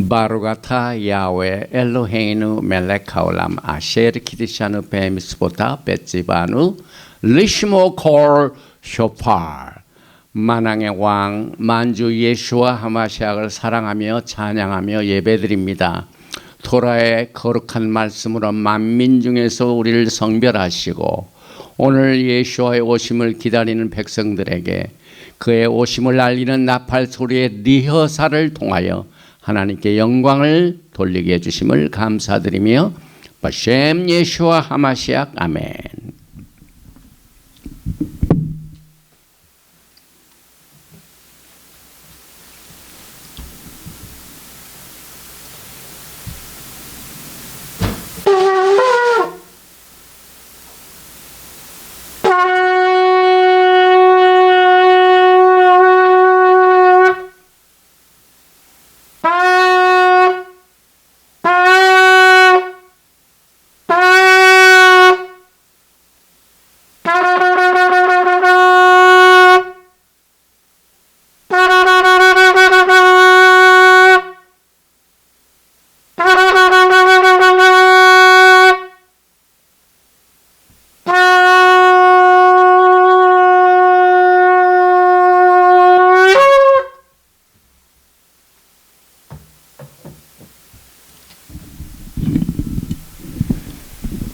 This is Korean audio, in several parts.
바루가타 야외 엘로헤이누 멜렉하올람 아셰르 키드샤누 베미스보타 베지바누 리시모 콜 쇼팔. 만왕의 왕 만주 예수와 하마시아를 사랑하며 찬양하며 예배드립니다. 토라의 거룩한 말씀으로 만민 중에서 우리를 성별하시고 오늘 예수와의 오심을 기다리는 백성들에게 그의 오심을 알리는 나팔 소리의 리허설을 통하여 하나님께 영광을 돌리게 해주심을 감사드리며 바셈 예수와 하마시아 아멘.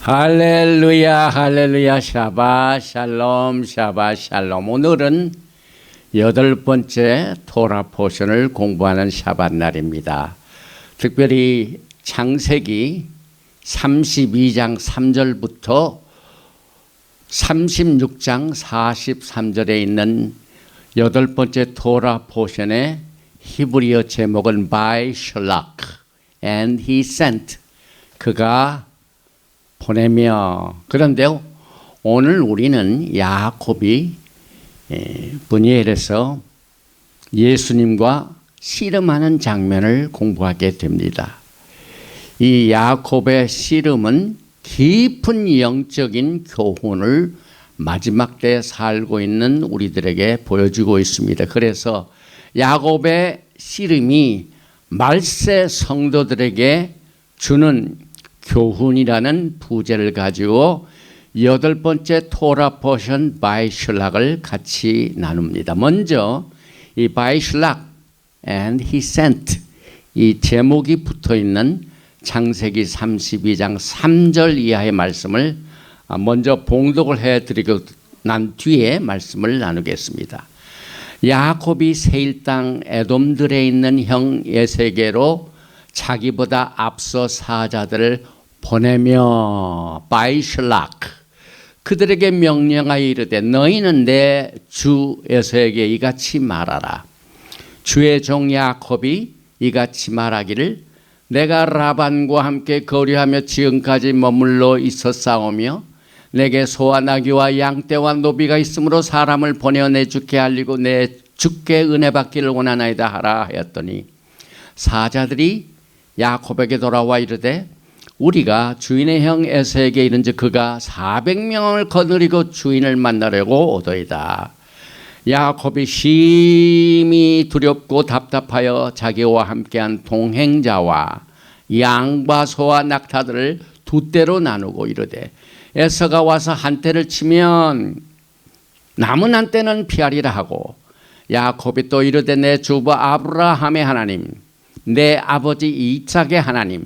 할렐루야 할렐루야 샤바 샬롬 샤바 샬롬. 오늘은 8번째 토라 포션을 공부하는 샤bat 날입니다. 특별히 창세기 32장 3절부터 36장 43절에 있는 8번째 토라 포션의 히브리어 제목은 by Shalach and he sent. 그가 보내며. 그런데 오늘 우리는 야곱이 브니엘에서 예수님과 씨름하는 장면을 공부하게 됩니다. 이 야곱의 씨름은 깊은 영적인 교훈을 마지막 때에 살고 있는 우리들에게 보여주고 있습니다. 그래서 야곱의 씨름이 말세 성도들에게 주는 교훈이라는 부제를 가지고 8번째 토라 포션 바이 슐락을 같이 나눕니다. 먼저 이 바이 슐락 and he sent 이 제목이 붙어 있는 창세기 32장 3절 이하의 말씀을 먼저 봉독을 해드리고 난 뒤에 말씀을 나누겠습니다. 야곱이 세일 땅 에돔들에 있는 형 에세게로 자기보다 앞서 사자들을 보내며 바이 슐락 그들에게 명령하여 이르되 너희는 내 주 에서에게 이같이 말하라. 주의 종 야곱이 이같이 말하기를 내가 라반과 함께 거류하며 지금까지 머물러 있었사오며 내게 소와 나귀와 양떼와 노비가 있으므로 사람을 보내어 내 주께 알리고 내 주께 은혜 받기를 원하나이다 하라 하였더니 사자들이 야곱에게 돌아와 이르되 우리가 주인의 형 에서에게 이른즉 그가 400명을 거느리고 주인을 만나려고 오더이다. 야곱이 심히 두렵고 답답하여 자기와 함께한 동행자와 양과 소와 낙타들을 두 떼로 나누고 이르되 에서가 와서 한 떼를 치면 남은 한 떼는 피하리라 하고 야곱이 또 이르되 내 주부 아브라함의 하나님 내 아버지 이삭의 하나님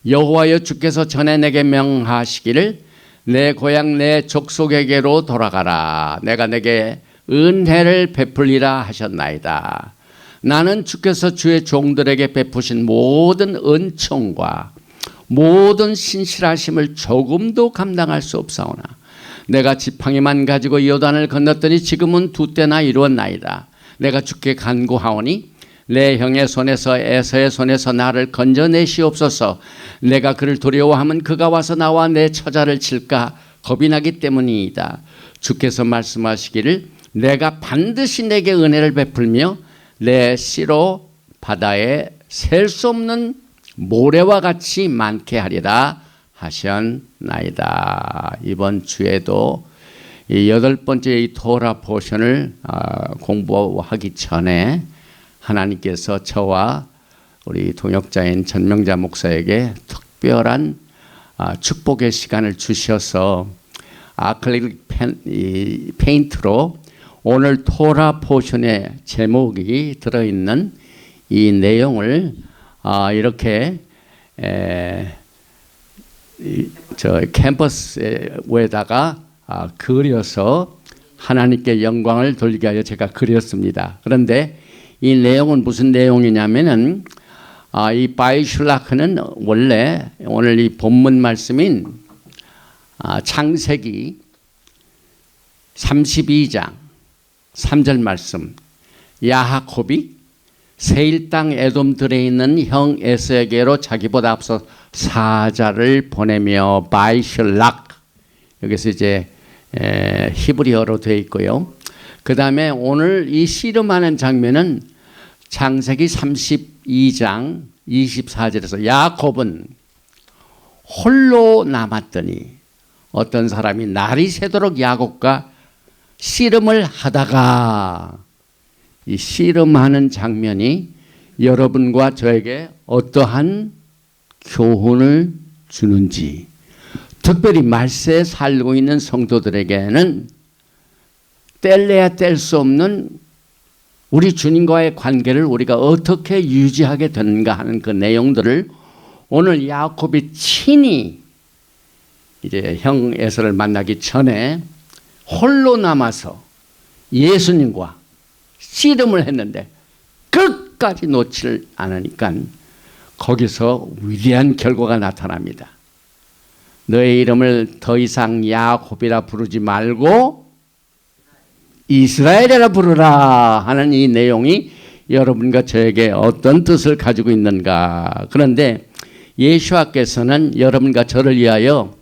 여호와여 주께서 전에 내게 명하시기를 내 고향 내 족속에게로 돌아가라. 내가 내게 은혜를 베풀리라 하셨나이다. 나는 주께서 주의 종들에게 베푸신 모든 은총과 모든 신실하심을 조금도 감당할 수 없사오나 내가 지팡이만 가지고 요단을 건넜더니 지금은 두 때나 이루었나이다. 내가 주께 간구하오니 내 형의 손에서 에서의 손에서 나를 건져내시옵소서. 내가 그를 두려워하면 그가 와서 나와 내 처자를 칠까 겁이 나기 때문이다. 주께서 말씀하시기를 내가 반드시 내게 은혜를 베풀며 내 씨로 바다에 셀 수 없는 모래와 같이 많게 하리라 하셨나이다. 이번 주에도 이 8번째 이 토라 포션을 공부하기 전에 하나님께서 저와 우리 동역자인 전명자 목사에게 특별한 축복의 시간을 주셔서 아크릴릭 페인트로 오늘 토라 포션의 제목이 들어있는 이 내용을 이렇게 저 캔버스 위에다가 그려서 하나님께 영광을 돌리게 하여 제가 그렸습니다. 그런데 이 내용은 무슨 내용이냐면은 이 바이슐라크는 원래 오늘 이 본문 말씀인 창세기 32장 3절 말씀, 야하콥이 세일 땅 에돔들에 있는 형 에서에게로 자기보다 앞서 사자를 보내며 바이슐락, 여기서 이제 히브리어로 되어 있고요. 그 다음에 오늘 이 씨름하는 장면은 창세기 32장 24절에서 야곱은 홀로 남았더니 어떤 사람이 날이 새도록 야곱과 씨름을 하다가, 이 씨름하는 장면이 여러분과 저에게 어떠한 교훈을 주는지, 특별히 말세에 살고 있는 성도들에게는 뗄래야 뗄 수 없는 우리 주님과의 관계를 우리가 어떻게 유지하게 되는가 하는 그 내용들을 오늘 야곱이 친히 이제 형 에서를 만나기 전에 홀로 남아서 예수님과 씨름을 했는데 끝까지 놓지를 않으니까 거기서 위대한 결과가 나타납니다. 너의 이름을 더 이상 야곱이라 부르지 말고 이스라엘이라 부르라 하는 이 내용이 여러분과 저에게 어떤 뜻을 가지고 있는가. 그런데 예수와께서는 여러분과 저를 위하여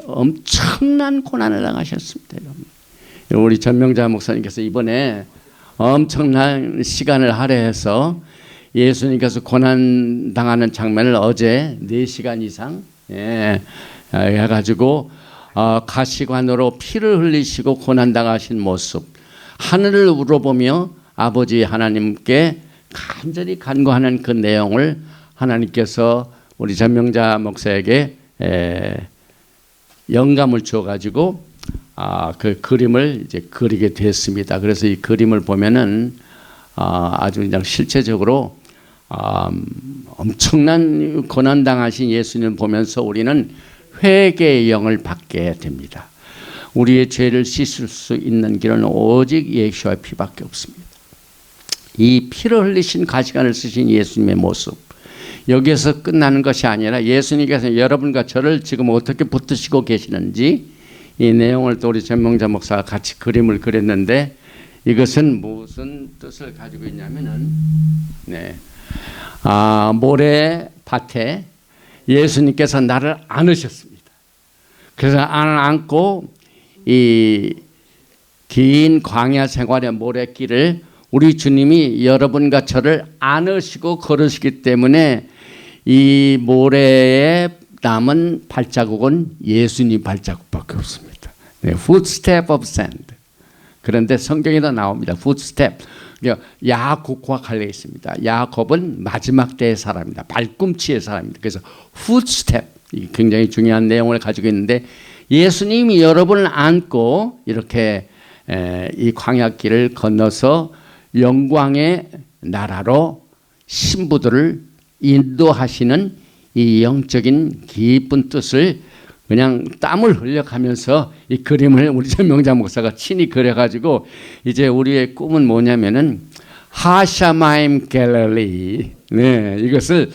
엄청난 고난을 당하셨습니다. 우리 전명자 목사님께서 이번에 엄청난 시간을 할애해서 예수님께서 고난 당하는 장면을 어제 4시간 이상 해가지고 가시관으로 피를 흘리시고 고난당하신 모습, 하늘을 우러보며 아버지 하나님께 간절히 간구하는 그 내용을 하나님께서 우리 전명자 목사에게 영감을 주어가지고 그 그림을 이제 그리게 됐습니다. 그래서 이 그림을 보면은 아주 그냥 실체적으로 엄청난 고난당하신 예수님을 보면서 우리는 회개의 영을 받게 됩니다. 우리의 죄를 씻을 수 있는 길은 오직 예수의 피밖에 없습니다. 이 피를 흘리신 가시관을 쓰신 예수님의 모습, 여기에서 끝나는 것이 아니라 예수님께서 여러분과 저를 지금 어떻게 붙드시고 계시는지 이 내용을 또 우리 전명자 목사가 같이 그림을 그렸는데, 이것은 무슨 뜻을 가지고 있냐면은 모래밭에 예수님께서 나를 안으셨습니다. 그래서 안고 이 긴 광야 생활의 모래길을 우리 주님이 여러분과 저를 안으시고 걸으시기 때문에 이 모래에 남은 발자국은 예수님 발자국밖에 없습니다. Footstep of sand. 그런데 성경에도 나옵니다. Footstep. 야곱과 관련이 있습니다. 야곱은 마지막 때의 사람입니다. 발꿈치의 사람입니다. 그래서 footstep, 굉장히 중요한 내용을 가지고 있는데, 예수님이 여러분을 안고 이렇게 이 광야길을 건너서 영광의 나라로 신부들을 인도하시는 이 영적인 깊은 뜻을 그냥 땀을 흘려가면서 이 그림을 우리 전명자 목사가 친히 그려가지고, 이제 우리의 꿈은 뭐냐면은 하샤마임 갤러리, 이것을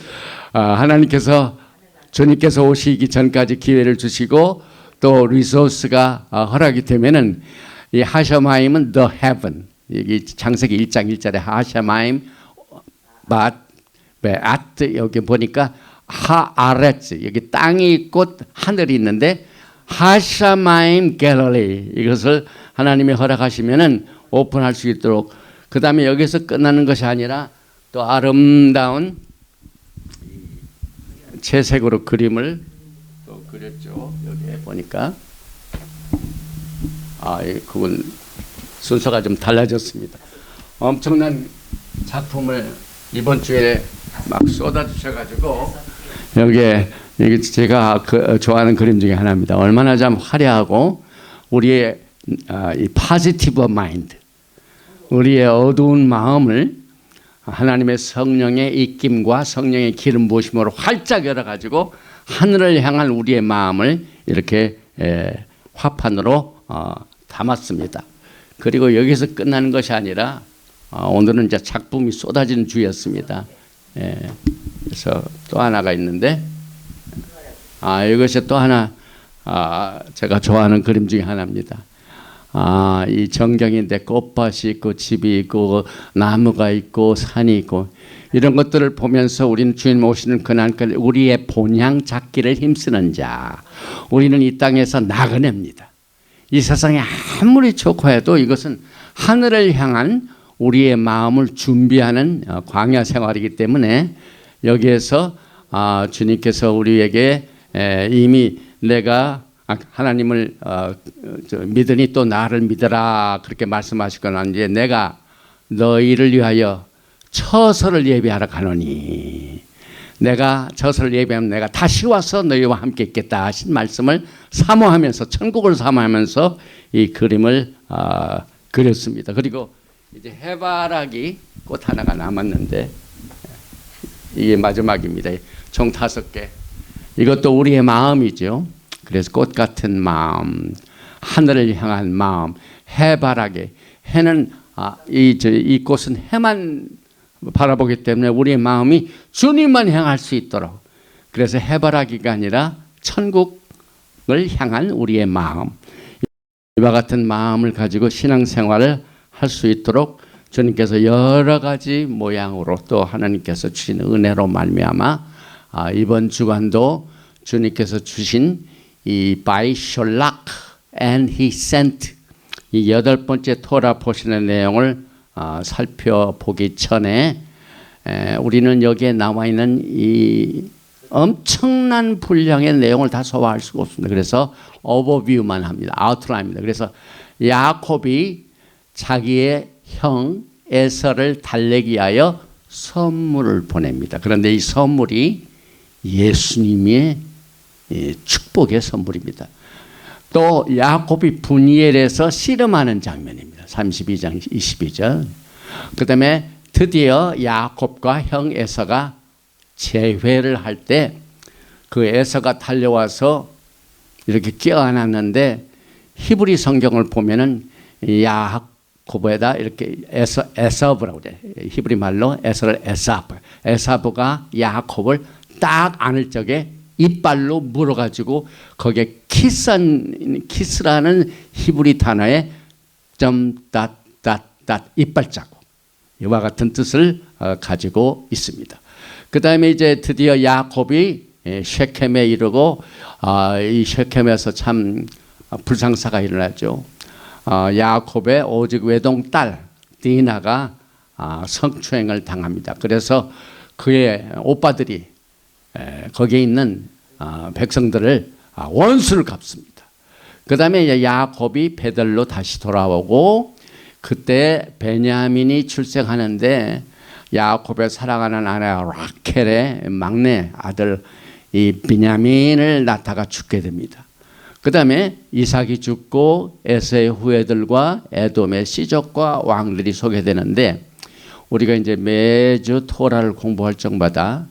하나님께서 주님께서 오시기 전까지 기회를 주시고 또 리소스가 허락이 되면은 이 하샤마임은 the heaven, 여기 창세기 1장 1절에 하샤마임 앗, 여기 보니까 하아레츠, 여기 땅이 있고 하늘이 있는데 하샤마임 갤러리, 이것을 하나님이 허락하시면은 오픈할 수 있도록. 그 다음에 여기서 끝나는 것이 아니라 또 아름다운 채색으로 그림을 또 그렸죠. 여기에 보니까 그건 순서가 좀 달라졌습니다. 엄청난 작품을 이번 주에 막 쏟아주셔가지고 여기 제가 좋아하는 그림 중에 하나입니다. 얼마나 참 화려하고 우리의 이 포지티브 마인드, 우리의 어두운 마음을 하나님의 성령의 입김과 성령의 기름 부으심으로 활짝 열어가지고 하늘을 향한 우리의 마음을 이렇게 화판으로 담았습니다. 그리고 여기서 끝나는 것이 아니라 오늘은 이제 작품이 쏟아지는 주였습니다. 그래서 또 하나가 있는데 이것이 또 하나 제가 좋아하는 그림 중에 하나입니다. 이 정경인데 꽃밭이 있고 집이 있고 나무가 있고 산이 있고 이런 것들을 보면서 우리는 주님 오시는 그날까지 우리의 본향 잡기를 힘쓰는 자, 우리는 이 땅에서 나그네입니다. 이 세상이 아무리 좋고 해도 이것은 하늘을 향한 우리의 마음을 준비하는 광야 생활이기 때문에 여기에서 주님께서 우리에게 이미 내가 하나님을 믿으니 또 나를 믿으라 그렇게 말씀하시거나 이제 내가 너희를 위하여 처소를 예비하러 가노니 내가 처소를 예비하면 내가 다시 와서 너희와 함께 있겠다 하신 말씀을 사모하면서 천국을 사모하면서 이 그림을 그렸습니다. 그리고 이제 해바라기 꽃 하나가 남았는데 이게 마지막입니다. 총 5개. 이것도 우리의 마음이죠. 그래서 꽃 같은 마음, 하늘을 향한 마음, 해바라기. 해는 이 꽃은 해만 바라보기 때문에 우리의 마음이 주님만 향할 수 있도록. 그래서 해바라기가 아니라 천국을 향한 우리의 마음. 이와 같은 마음을 가지고 신앙생활을 할 수 있도록 주님께서 여러 가지 모양으로 또 하나님께서 주신 은혜로 말미암아 이번 주간도 주님께서 주신 이 by Sholach and He sent 이 8번째 토라 포션의 내용을 살펴보기 전에 우리는 여기에 나와 있는 이 엄청난 분량의 내용을 다 소화할 수가 없습니다. 그래서 오버뷰만 합니다. 아웃라인입니다. 그래서 야곱이 자기의 형 에서를 달래기 위하여 선물을 보냅니다. 그런데 이 선물이 예수님의 축복의 선물입니다. 또 야곱이 분이엘에서 씨름하는 장면입니다. 32장 22절. 그 다음에 드디어 야곱과 형 에서가 재회를 할 때 그 에서가 달려와서 이렇게 껴안았는데 히브리 성경을 보면은 야곱에다 이렇게 에서브라고 그래요. 히브리 말로 에서를 에사브가 야곱을 딱 안을 적에 이빨로 물어가지고 거기에 키스라는 히브리 단어에 이빨 자국 이와 같은 뜻을 가지고 있습니다. 그 다음에 이제 드디어 야곱이 쉐켐에 이르고 이 쉐켐에서 참 불상사가 일어났죠. 야곱의 오직 외동딸 디나가 성추행을 당합니다. 그래서 그의 오빠들이 거기에 있는 백성들을 원수를 갚습니다. 그 다음에 야곱이 베들로 다시 돌아오고 그때 베냐민이 출생하는데 야곱의 사랑하는 아내 라켈의 막내 아들 이 베냐민을 낳다가 죽게 됩니다. 그 다음에 이삭이 죽고 에서의 후예들과 에돔의 시족과 왕들이 소개되는데 우리가 이제 매주 토라를 공부할 적마다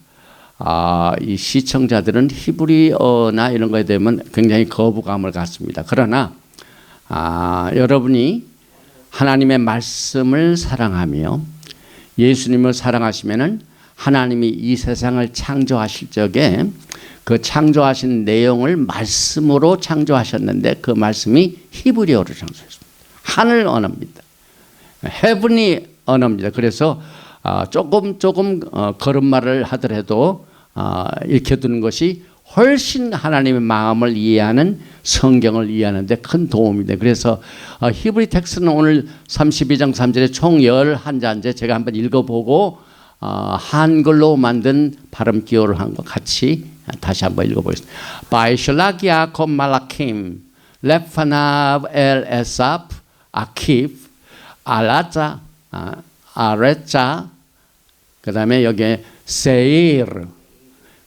이 시청자들은 히브리어나 이런 거에 대면 굉장히 거부감을 갖습니다. 그러나 여러분이 하나님의 말씀을 사랑하며 예수님을 사랑하시면은 하나님이 이 세상을 창조하실 적에 그 창조하신 내용을 말씀으로 창조하셨는데 그 말씀이 히브리어로 창조했습니다. 하늘 언어입니다. 헤븐이 언어입니다. 그래서 조금 걸음마를 하더라도 익혀두는 것이 훨씬 하나님의 마음을 이해하는 성경을 이해하는 데 큰 도움이 돼. 그래서 히브리 텍스트는 오늘 32장 3절에 총 11장인데 제가 한번 읽어보고 한글로 만든 발음 기호를 한 것 같이 다시 한번 읽어보겠습니다. By Sholach Yaakov Malachim Lepfanav El Esap Akif Aretza 그 다음에 여기에 세일,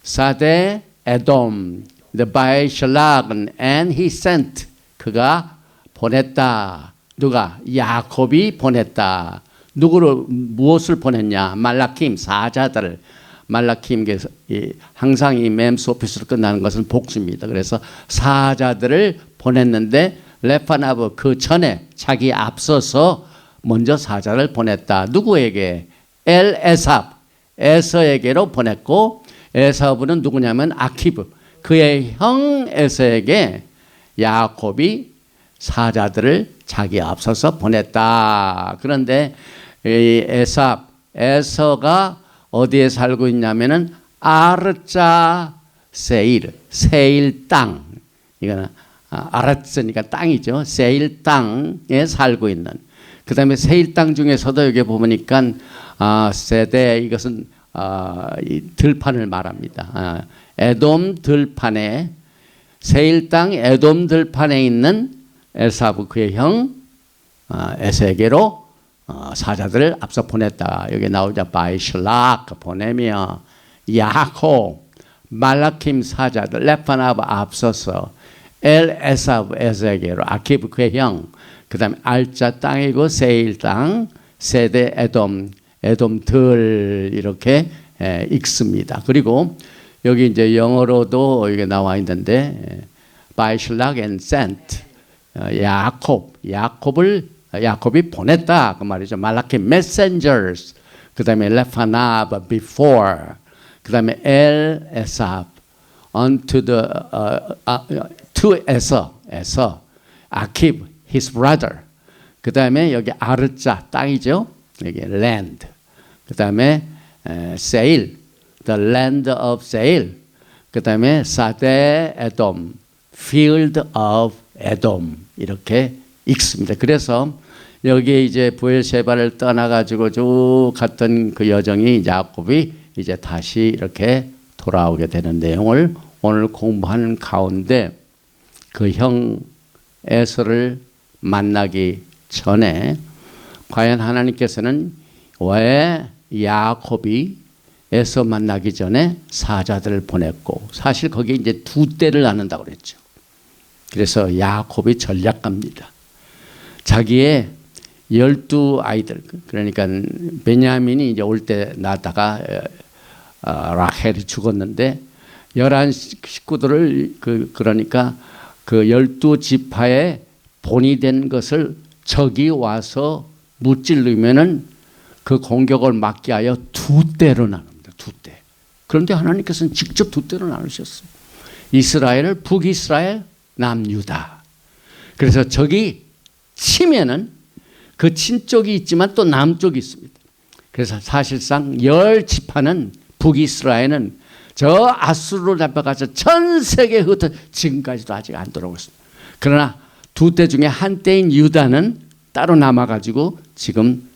사데, 에돔, the by Shalach, and he sent. 그가 보냈다. 누가? 야곱이 보냈다. 누구를 무엇을 보냈냐? 말라킴 사자들을. 말라킴 항상 이 mem스 오피스로 끝나는 것은 복수입니다. 그래서 사자들을 보냈는데 레파나브 그 전에 자기 앞서서 먼저 사자를 보냈다. 누구에게? 엘 에삽 에서에게로 보냈고 에사브는 누구냐면 아키브 그의 형 에서에게 야곱이 사자들을 자기 앞서서 보냈다. 그런데 이 에서가 어디에 살고 있냐면은 아르자 세일 땅. 이거는 아르츠니까 땅이죠. 세일 땅에 살고 있는. 그 다음에 세일 땅 중에서도 여기 보니까 세대 이것은 이 들판을 말합니다. 에돔 들판에 세일 땅 에돔 들판에 있는 에사브 그의 형 에서에게로 사자들을 앞서 보냈다. 여기 나오자 바이슬락 보내며 야곱 말라킴 사자들 레파나브 앞서서 엘 에사브 에서에게로 아키브 그의 형 그 다음에 알자 땅이고 세일 땅 세대 에돔들 이렇게 읽습니다. 그리고 여기 이제 영어로도 여기 나와 있는데 바이슬락 and sent 야곱이 보냈다 그 말이죠. 말라키 messengers 그 다음에 레파나브 before 그 다음에 엘 에삽 unto the to 에서 아키브 his brother 그 다음에 여기 아르자 땅이죠. 여기 land 그 다음에 세일 the land of 세일 그 다음에 사데 에돔 field of 에돔 이렇게 읽습니다. 그래서 여기 이제 부엘셰바를 떠나가지고 쭉 갔던 그 여정이 야곱이 이제 다시 이렇게 돌아오게 되는 내용을 오늘 공부하는 가운데 그 형 에서를 만나기 전에 과연 하나님께서는 왜 야곱이 에서 만나기 전에 사자들을 보냈고 사실 거기에 이제 두 때를 나눈다고 그랬죠. 그래서 야곱이 전략가입니다. 자기의 12아이들 그러니까 베냐민이 이제 올 때 낳다가 라헬이 죽었는데 11 식구들을 그러니까 그 12지파의 본이 된 것을 적이 와서 무찔르면은 그 공격을 막기 위하여 두 때로 나눕니다. 두 때. 그런데 하나님께서는 직접 두 때로 나누셨어요. 이스라엘을 북이스라엘, 남유다. 그래서 적이 치면은 그 친쪽이 있지만 또 남쪽이 있습니다. 그래서 사실상 10지파는 북이스라엘은 저 아수르로 잡혀가서 전 세계에 흩어 지금까지도 아직 안 돌아오고 있습니다. 그러나 두 때 중에 한 때인 유다는 따로 남아가지고 지금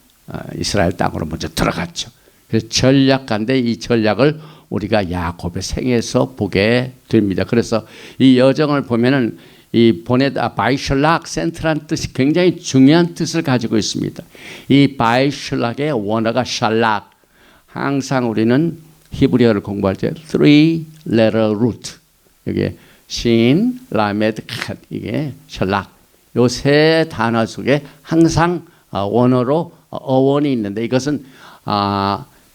이스라엘 땅으로 먼저 들어갔죠. 그래서 전략가인데 이 전략을 우리가 야곱의 생에서 보게 됩니다. 그래서 이 여정을 보면은 이 보내다 바이셜락 센트란 뜻이 굉장히 중요한 뜻을 가지고 있습니다. 이 바이셜락의 원어가 샬락. 항상 우리는 히브리어를 공부할 때 three letter root 여기 신, 라메드, 칸 이게 샬락. 요 세 단어 속에 항상 원어로 어원이 있는데 이것은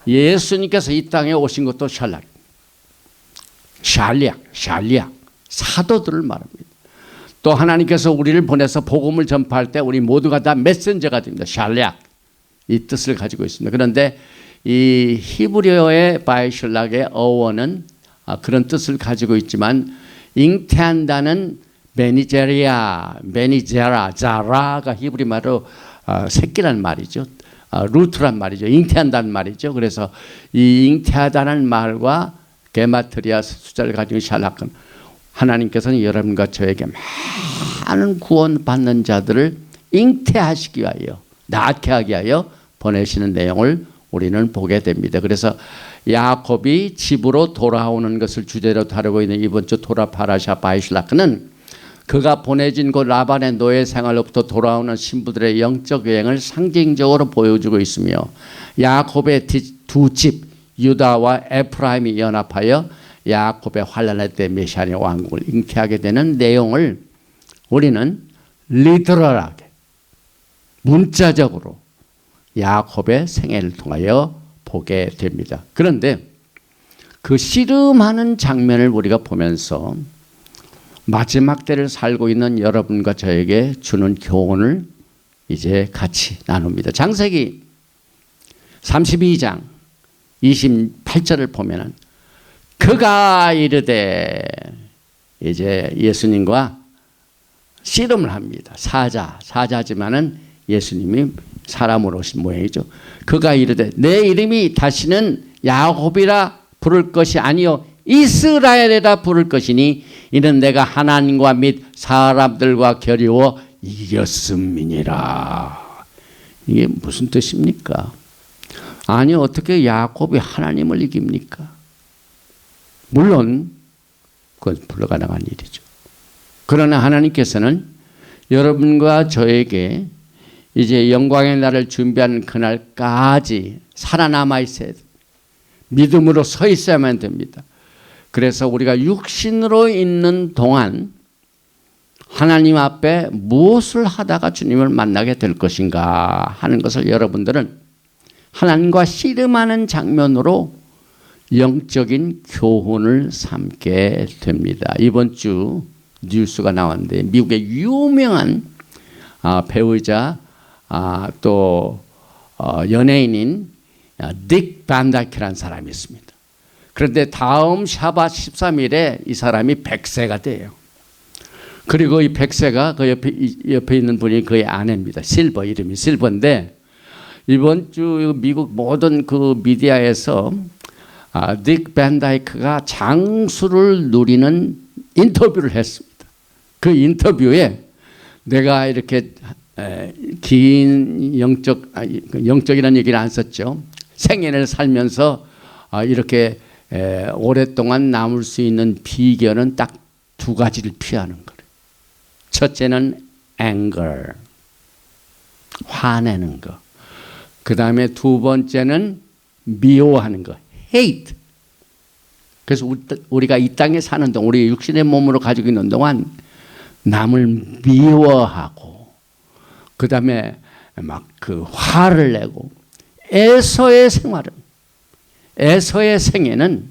예수님께서 이 땅에 오신 것도 샬락. 샬리악 사도들을 말합니다. 또 하나님께서 우리를 보내서 복음을 전파할 때 우리 모두가 다 메신저가 됩니다. 샬리악 이 뜻을 가지고 있습니다. 그런데 이 히브리어의 바이슐락의 어원은 그런 뜻을 가지고 있지만 잉태한다는 베니제라, 자라가 히브리 말로 새끼란 말이죠. 루트란 말이죠. 잉태한다는 말이죠. 그래서 이 잉태하다는 말과 게마트리아 숫자를 가지고 샬락은 하나님께서는 여러분과 저에게 많은 구원받는 자들을 잉태하시기 위하여 낳게 하기 위하여 보내시는 내용을 우리는 보게 됩니다. 그래서 야곱이 집으로 돌아오는 것을 주제로 다루고 있는 이번 주 토라 파라샤 바이슐라크는 그가 보내진 곳 라반의 노예 생활로부터 돌아오는 신부들의 영적 여행을 상징적으로 보여주고 있으며 야곱의 두 집 유다와 에프라임이 연합하여 야곱의 환난의 때 메시아의 왕국을 잉태하게 되는 내용을 우리는 리터럴하게 문자적으로 야곱의 생애를 통하여 보게 됩니다. 그런데 그 씨름하는 장면을 우리가 보면서 마지막 때를 살고 있는 여러분과 저에게 주는 교훈을 이제 같이 나눕니다. 창세기 32장 28절을 보면은 그가 이르되 이제 예수님과 씨름을 합니다. 사자지만은 예수님이 사람으로 오신 모양이죠. 그가 이르되 내 이름이 다시는 야곱이라 부를 것이 아니요 이스라엘이라 부를 것이니 이는 내가 하나님과 및 사람들과 겨루어 이겼음이니라. 이게 무슨 뜻입니까? 아니 어떻게 야곱이 하나님을 이깁니까? 물론 그건 불가능한 일이죠. 그러나 하나님께서는 여러분과 저에게 이제 영광의 날을 준비하는 그날까지 살아남아 있어야 됩니다. 믿음으로 서 있어야만 됩니다. 그래서 우리가 육신으로 있는 동안 하나님 앞에 무엇을 하다가 주님을 만나게 될 것인가 하는 것을 여러분들은 하나님과 씨름하는 장면으로 영적인 교훈을 삼게 됩니다. 이번 주 뉴스가 나왔는데 미국의 유명한 배우자 또 연예인인 딕 반다이크라는 사람이 있습니다. 그런데 다음 샤bat 13일에 이 사람이 100세가 돼요. 그리고 이 100세가 그 옆에 있는 분이 그의 아내입니다. 실버, 이름이 실버인데 이번 주 미국 모든 그 미디어에서 딕 반다이크가 장수를 누리는 인터뷰를 했습니다. 그 인터뷰에 내가 이렇게 긴 영적이라는 얘기를 안 썼죠. 생애를 살면서 이렇게 오랫동안 남을 수 있는 비결은 딱 두 가지를 피하는 거예요. 첫째는 anger, 화내는 거. 그 다음에 두 번째는 미워하는 거, hate. 그래서 우리가 이 땅에 사는 동안, 우리 육신의 몸으로 가지고 있는 동안 남을 미워하고 그 다음에 막 그 화를 내고 에서의 생애는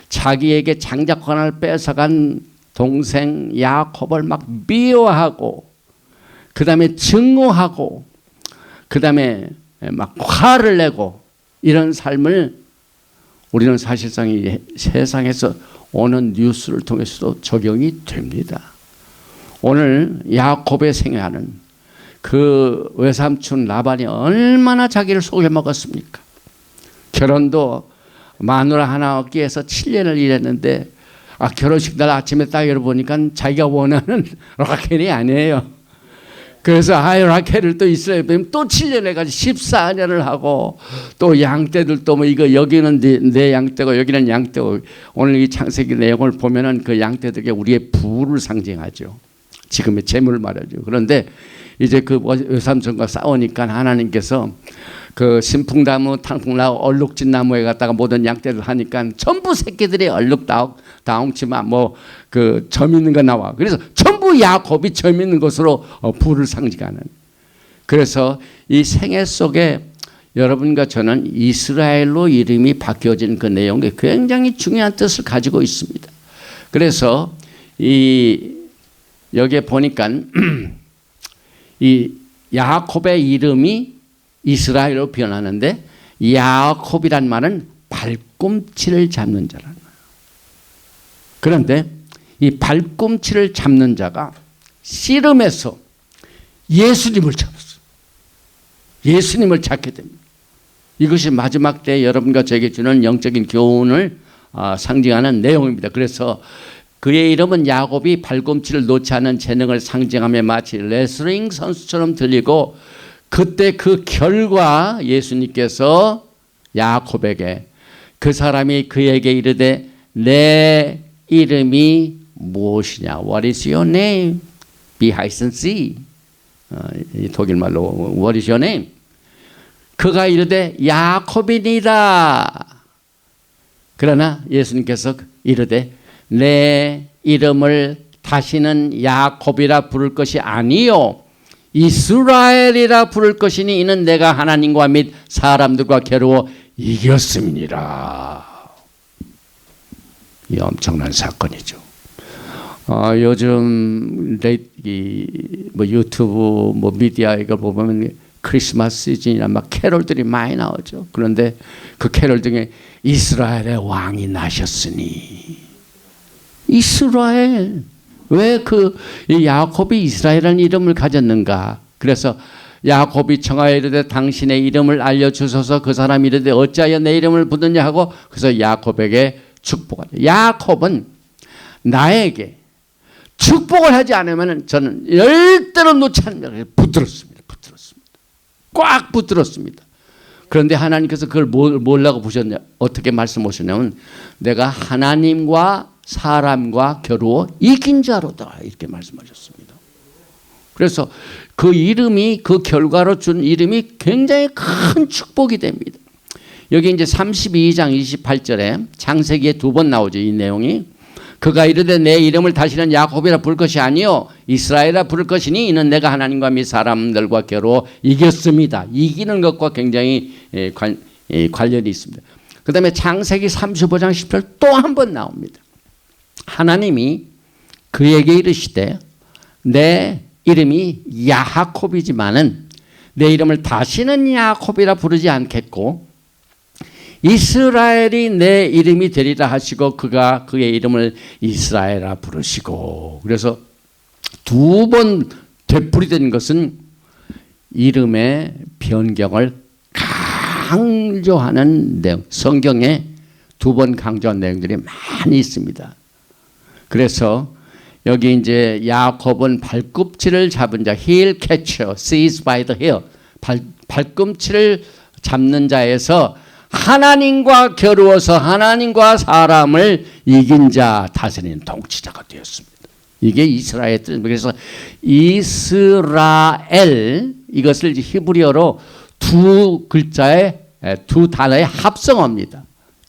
자기에게 장자권을 뺏어간 동생 야곱을 막 미워하고 그 다음에 증오하고 그 다음에 막 화를 내고 이런 삶을 우리는 사실상 이 세상에서 오는 뉴스를 통해서도 적용이 됩니다. 오늘 야곱의 생애하는 그 외삼촌 라반이 얼마나 자기를 속여먹었습니까? 결혼도 마누라 하나 얻기 위해서 7년을 일했는데 결혼식 날 아침에 딱 열어보니까 자기가 원하는 라켈이 아니에요. 그래서 라켈을 또 이스라엘 또 7년 해가지고 14년을 하고 또 양떼들도 뭐 이거 여기는 내 양떼고 여기는 양떼고 오늘 이 창세기 내용을 보면은 그 양떼들에게 우리의 부를 상징하죠. 지금의 재물을 말하죠. 그런데 이제 그 외삼촌과 싸우니까 하나님께서 그 신풍나무, 탕풍나무, 얼룩진나무에 갖다가 모든 양떼를 하니까 전부 새끼들이 얼룩다홍치마 뭐 그 점 있는 거 나와. 그래서 전부 야곱이 점 있는 것으로 부를 상징하는. 그래서 이 생애 속에 여러분과 저는 이스라엘로 이름이 바뀌어진 그 내용이 굉장히 중요한 뜻을 가지고 있습니다. 그래서 여기에 보니까 이 야곱의 이름이 이스라엘로 변하는데 야곱이란 말은 발꿈치를 잡는 자라는 거예요. 그런데 이 발꿈치를 잡는 자가 씨름에서 예수님을 잡았어요. 예수님을 찾게 됩니다. 이것이 마지막 때 여러분과 저에게 주는 영적인 교훈을 상징하는 내용입니다. 그래서 그의 이름은 야곱이 발꿈치를 놓지 않은 재능을 상징하며 마치 레슬링 선수처럼 들리고 그때 그 결과 예수님께서 야곱에게 그 사람이 그에게 이르되 내 이름이 무엇이냐? What is your name? Wie heißen Sie? 독일말로 What is your name? 그가 이르되 야곱이니라. 그러나 예수님께서 이르되 내 이름을 다시는 야곱이라 부를 것이 아니요 이스라엘이라 부를 것이니 이는 내가 하나님과 및 사람들과 겨루어 이겼음이니라. 이 엄청난 사건이죠. 요즘 유튜브 미디어 이걸 보면 크리스마스 시즌이나 막 캐롤들이 많이 나오죠. 그런데 그 캐롤 중에 이스라엘의 왕이 나셨으니, 이스라엘, 왜 그 야곱이 이스라엘이라는 이름을 가졌는가? 그래서 야곱이 청하여 이르되 당신의 이름을 알려주소서. 그 사람이 이르되 어찌하여 내 이름을 부르냐 하고 그래서 야곱에게 축복하다. 야곱은 나에게 축복을 하지 않으면 저는 열대로 놓지 않으면 붙들었습니다. 꽉 붙들었습니다. 그런데 하나님께서 그걸 뭐라고 보셨냐? 어떻게 말씀하셨냐면 내가 하나님과 사람과 겨루어 이긴 자로다 이렇게 말씀하셨습니다. 그래서 그 이름이 그 결과로 준 이름이 굉장히 큰 축복이 됩니다. 여기 이제 32장 28절에 창세기에 2번 나오죠. 이 내용이. 그가 이르되 내 이름을 다시는 야곱이라 부를 것이 아니요 이스라엘이라 부를 것이니 이는 내가 하나님과 및 사람들과 겨루어 이겼습니다. 이기는 것과 굉장히 관련이 있습니다. 그 다음에 창세기 35장 10절 또 한 번 나옵니다. 하나님이 그에게 이르시되 내 이름이 야하콥이지만은 내 이름을 다시는 야곱이라 부르지 않겠고 이스라엘이 내 이름이 되리라 하시고 그가 그의 이름을 이스라엘이라 부르시고. 그래서 2번 되풀이된 것은 이름의 변경을 강조하는 내용, 성경에 2번 강조한 내용들이 많이 있습니다. 그래서 여기 이제 야곱은 발꿈치를 잡은 자, heel catcher, seized by the heel, 발꿈치를 잡는 자에서 하나님과 겨루어서 하나님과 사람을 이긴 자, 다스리는 통치자가 되었습니다. 이게 이스라엘 뜻입니다. 그래서 이스라엘, 이것을 히브리어로 2 글자의 2 단어의 합성어입니다.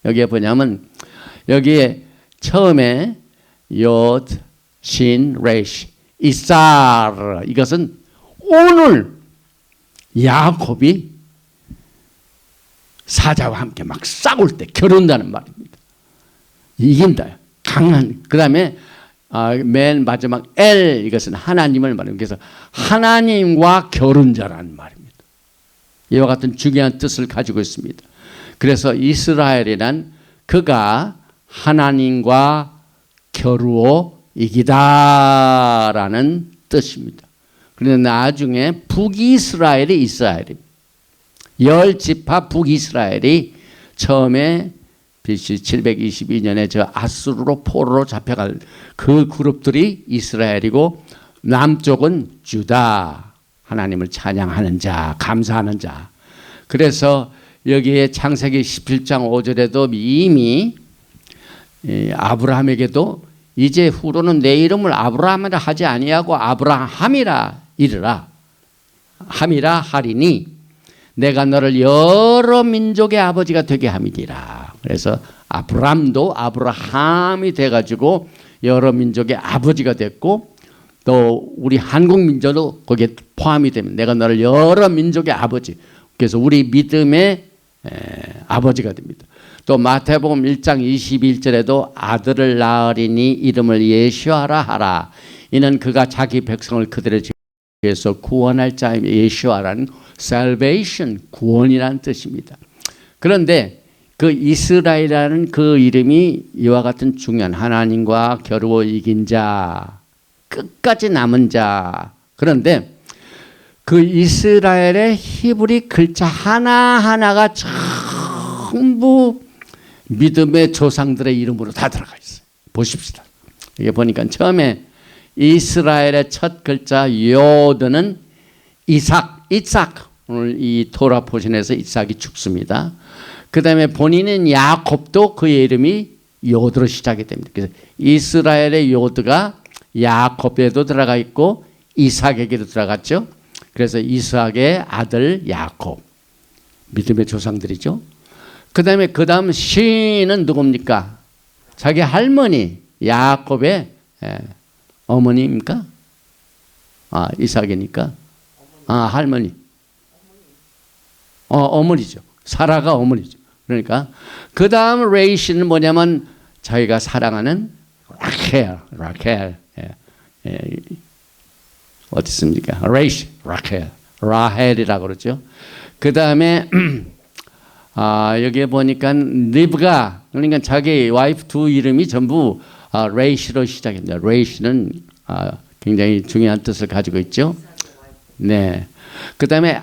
여기에 뭐냐면 여기에 처음에 요드, 신, 레시, 이사르, 이것은 오늘 야곱이 사자와 함께 막 싸울 때 겨룬다는 말입니다. 이긴다. 강한. 그 다음에 맨 마지막 엘, 이것은 하나님을 말합니다. 그래서 하나님과 겨룬 자라는 말입니다. 이와 같은 중요한 뜻을 가지고 있습니다. 그래서 이스라엘이란 그가 하나님과 겨루어 이기다라는 뜻입니다. 그런데 나중에 북이스라엘이 이스라엘입니다. 10지파 북이스라엘이 처음에 BC 722년에 저 아수르로 포로로 잡혀갈 그 그룹들이 이스라엘이고 남쪽은 주다, 하나님을 찬양하는 자, 감사하는 자. 그래서 여기에 창세기 17장 5절에도 이미 아브라함에게도 이제 후로는 내 이름을 아브라함이라 하지 아니하고 아브라함이라 이르라 함이라 하리니 내가 너를 여러 민족의 아버지가 되게 함이니라. 그래서 아브람도 아브라함이 돼가지고 여러 민족의 아버지가 됐고 또 우리 한국 민족도 거기에 포함이 되면 내가 너를 여러 민족의 아버지. 그래서 우리 믿음의 아버지가 됩니다. 또 마태복음 1장 21절에도 아들을 낳으리니 이름을 예수아라 하라. 이는 그가 자기 백성을 그들의 죄에서 구원할 자임. 예수아라는 salvation, 구원이라는 뜻입니다. 그런데 그 이스라엘이라는 그 이름이 이와 같은 중요한 하나님과 겨루어 이긴 자, 끝까지 남은 자. 그런데 그 이스라엘의 히브리 글자 하나하나가 전부 믿음의 조상들의 이름으로 다 들어가 있어요. 보십시다. 이게 보니까 처음에 이스라엘의 첫 글자 요드는 이삭. 오늘 이 토라 포션에서 이삭이 죽습니다. 그 다음에 본인은 야곱도 그의 이름이 요드로 시작이 됩니다. 그래서 이스라엘의 요드가 야곱에도 들어가 있고 이삭에게도 들어갔죠. 그래서 이삭의 아들 야곱. 믿음의 조상들이죠. 그 다음 시는 누굽니까? 자기 할머니 야곱의 어머니입니까? 이삭이니까 할머니. 어머니죠. 사라가 어머니죠. 그러니까 그 다음 레이시는 뭐냐면 자기가 사랑하는 라켈. 어디 있습니까? 레이시, 라헬이라고 그러죠. 그 다음에 여기에 보니까 리브가, 그러니까 자기 와이프 두 이름이 전부 레이시로 시작합니다. 레이시는 굉장히 중요한 뜻을 가지고 있죠. 네. 그 다음에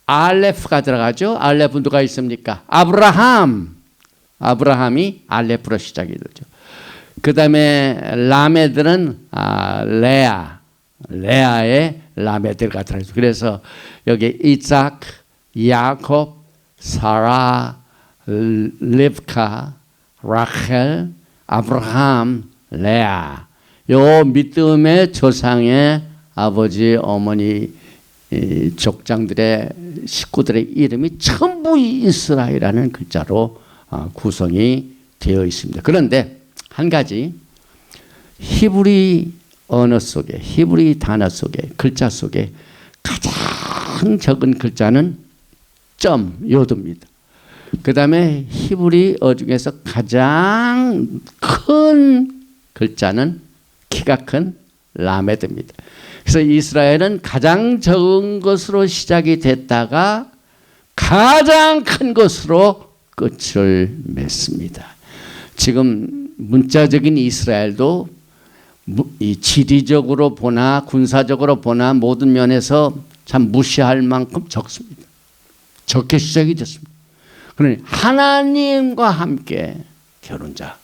알레프가 들어가죠. 알레프 누가 있습니까? 아브라함이 알레프로 시작이 되죠. 그 다음에 라메들은 레아의 라메드가 들어가죠. 그래서 여기 이삭, 야곱, 사라, 리브카, 라헬, 아브라함, 레아. 요 믿음의 조상의 아버지, 어머니, 족장들의 식구들의 이름이 전부 이스라엘이라는 글자로 구성이 되어 있습니다. 그런데 한 가지, 히브리 언어 속에, 히브리 단어 속에, 글자 속에 가장 적은 글자는 요드입니다. 그 다음에 히브리어 중에서 가장 큰 글자는 키가 큰 라메드입니다. 그래서 이스라엘은 가장 적은 것으로 시작이 됐다가 가장 큰 것으로 끝을 맺습니다. 지금 문자적인 이스라엘도 이 지리적으로 보나 군사적으로 보나 모든 면에서 참 무시할 만큼 적습니다. 적게 시작이 됐습니다. 그러니 하나님과 함께 겨룬 자,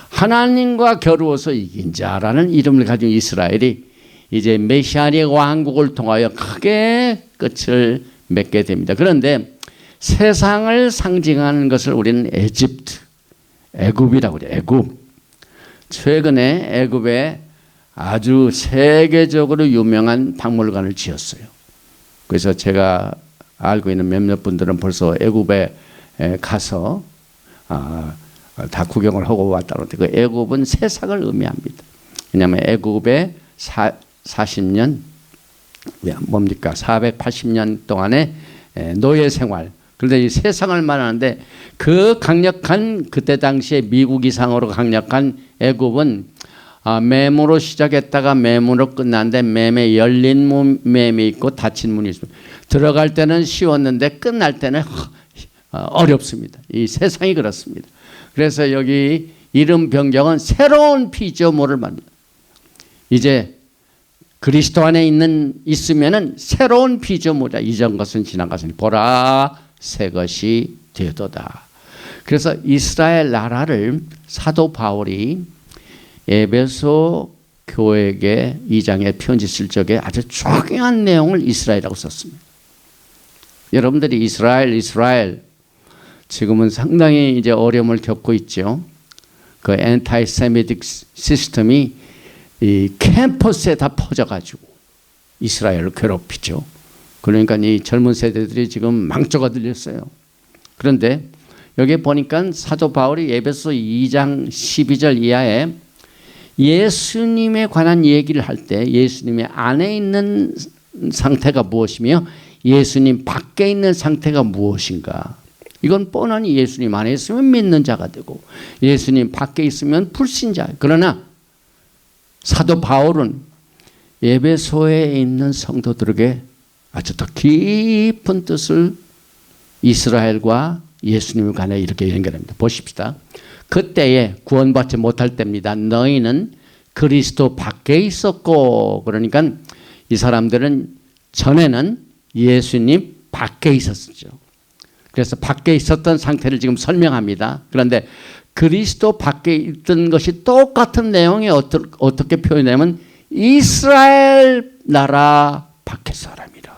하나님과 겨루어서 이긴 자라는 이름을 가진 이스라엘이 이제 메시아의 왕국을 통하여 크게 끝을 맺게 됩니다. 그런데 세상을 상징하는 것을 우리는 애굽이라고 그래요. 애굽. 최근에 애굽에 아주 세계적으로 유명한 박물관을 지었어요. 그래서 제가 알고 있는 몇몇 분들은 벌써 애굽에 가서 다 구경을 하고 왔다는데 그 애굽은 세상을 의미합니다. 왜냐하면 애굽에 40년 뭡니까 480년 동안의 노예 생활. 그런데 이 세상을 말하는데 그 강력한 그때 당시에 미국 이상으로 강력한 애굽은 매무로 시작했다가 매무로 끝났는데 매매 열린 매매 있고 닫힌 문이 있습니다. 들어갈 때는 쉬웠는데 끝날 때는 어렵습니다. 이 세상이 그렇습니다. 그래서 여기 이름 변경은 새로운 피조물을 만듭니다. 이제 그리스도 안에 있으면은 새로운 피조물이야. 이전 것은 지난 것은 보라 새 것이 되도다. 그래서 이스라엘 나라를 사도 바울이 에베소 교회에게 2장에 편지 쓸 적에 아주 중요한 내용을 이스라엘이라고 썼습니다. 여러분들이 이스라엘 지금은 상당히 이제 어려움을 겪고 있죠. 그 엔타이세미틱 시스템이 이 캠퍼스에 다 퍼져가지고 이스라엘을 괴롭히죠. 그러니까 이 젊은 세대들이 지금 망조가 들렸어요. 그런데 여기 보니까 사도 바울이 에베소 2장 12절 이하에 예수님에 관한 얘기를 할 때 예수님의 안에 있는 상태가 무엇이며 예수님 밖에 있는 상태가 무엇인가. 이건 뻔하니 예수님 안에 있으면 믿는 자가 되고 예수님 밖에 있으면 불신자. 그러나 사도 바울은 에베소에 있는 성도들에게 아주 더 깊은 뜻을 이스라엘과 예수님에 관해 이렇게 연결합니다. 보십시다. 그때에 구원받지 못할 때입니다. 너희는 그리스도 밖에 있었고, 그러니까 이 사람들은 전에는 예수님 밖에 있었죠. 그래서 밖에 있었던 상태를 지금 설명합니다. 그런데 그리스도 밖에 있던 것이 똑같은 내용이 어떻게 표현하면 이스라엘 나라 밖의 사람이라.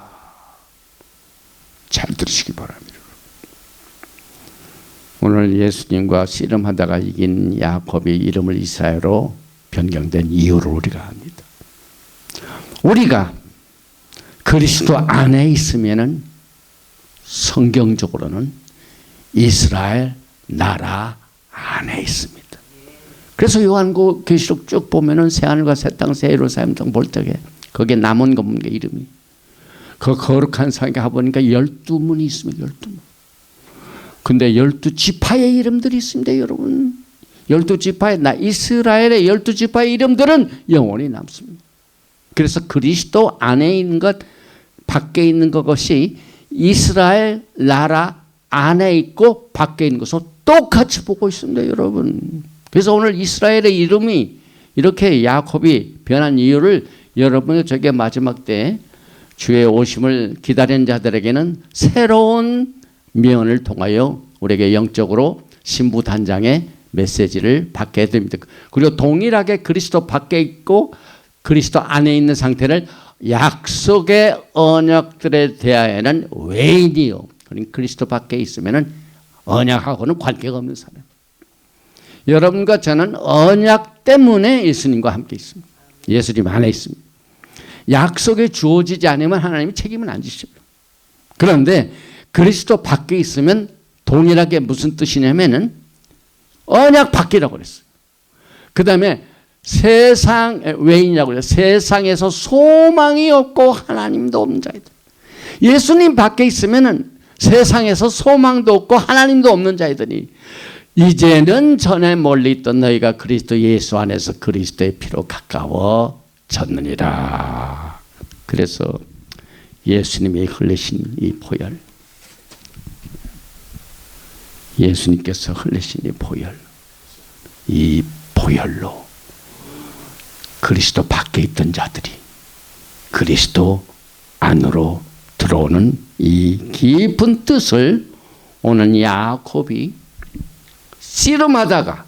잘 들으시기 바랍니다. 오늘 예수님과 씨름하다가 이긴 야곱이 이름을 이스라엘로 변경된 이유를 우리가 압니다. 우리가 그리스도 안에 있으면은 성경적으로는 이스라엘 나라 안에 있습니다. 그래서 요한계시록 쭉 보면은 새하늘과 새 땅, 새 예루살렘 등 볼 적에 거기에 남은 거 뭡니까? 이름이. 그 거룩한 상에 가보니까 12문이 있습니다. 12문. 근데 12지파의 이름들이 있습니다, 여러분. 12지파의 이스라엘의 12지파의 이름들은 영원히 남습니다. 그래서 그리스도 안에 있는 것, 밖에 있는 것이 이스라엘 나라 안에 있고 밖에 있는 것을 똑같이 보고 있습니다, 여러분. 그래서 오늘 이스라엘의 이름이 이렇게 야곱이 변한 이유를 여러분이 저게 마지막 때 주의 오심을 기다리는 자들에게는 새로운 면을 통하여 우리에게 영적으로 신부단장의 메시지를 받게 됩니다. 그리고 동일하게 그리스도 밖에 있고 그리스도 안에 있는 상태를 약속의 언약들에 대하여는 외인이요. 그러니까 그리스도 밖에 있으면 언약하고는 관계가 없는 사람. 여러분과 저는 언약 때문에 예수님과 함께 있습니다. 예수님 안에 있습니다. 약속이 주어지지 않으면 하나님이 책임을 안 지십니다. 그런데 그리스도 밖에 있으면 동일하게 무슨 뜻이냐면은 언약 밖이라고 그랬어요. 그 다음에 세상 외인이라고 그래요. 세상에서 소망이 없고 하나님도 없는 자이다. 예수님 밖에 있으면은 세상에서 소망도 없고 하나님도 없는 자이더니 이제는 전에 멀리 있던 너희가 그리스도 예수 안에서 그리스도의 피로 가까워졌느니라. 그래서 예수님이 흘리신 이 보혈, 예수님께서 흘리신 이 보혈, 이 보혈로 그리스도 밖에 있던 자들이 그리스도 안으로 들어오는 이 깊은 뜻을 오늘 야곱이 씨름하다가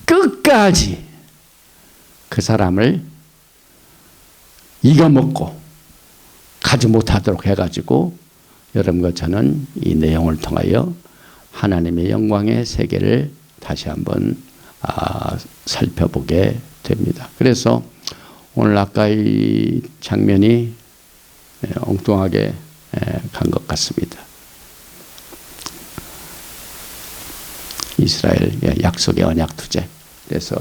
끝까지 그 사람을 이겨먹고 가지 못하도록 해가지고 여러분과 저는 이 내용을 통하여 하나님의 영광의 세계를 다시 한번 살펴보게 됩니다. 그래서 오늘 아까 이 장면이 엉뚱하게 간 것 같습니다. 이스라엘 약속의 언약 투제. 그래서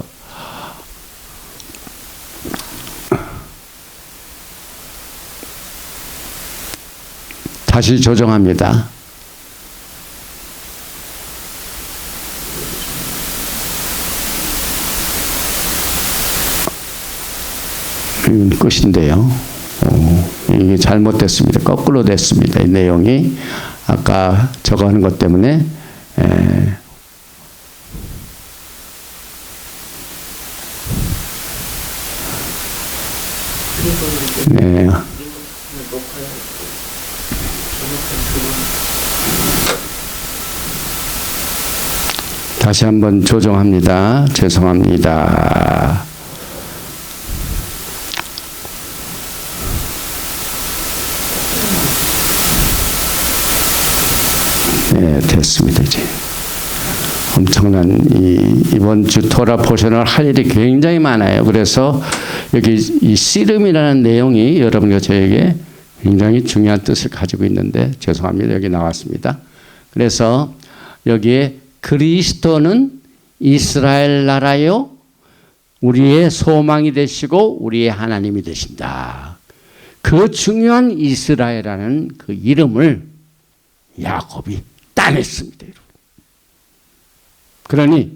다시 조정합니다. 끝인데요. 이게 잘못됐습니다. 거꾸로 됐습니다. 이 내용이 아까 저거 하는 것 때문에 네. 다시 한번 조정합니다. 죄송합니다. 네, 됐습니다. 이제 엄청난 이번 주 토라 포션을 할 일이 굉장히 많아요. 그래서 여기 이 씨름이라는 내용이 여러분과 저에게 굉장히 중요한 뜻을 가지고 있는데 죄송합니다. 여기 나왔습니다. 그래서 여기에 그리스도는 이스라엘 나라요 우리의 소망이 되시고 우리의 하나님이 되신다. 그 중요한 이스라엘이라는 그 이름을 야곱이 따냈습니다. 그러니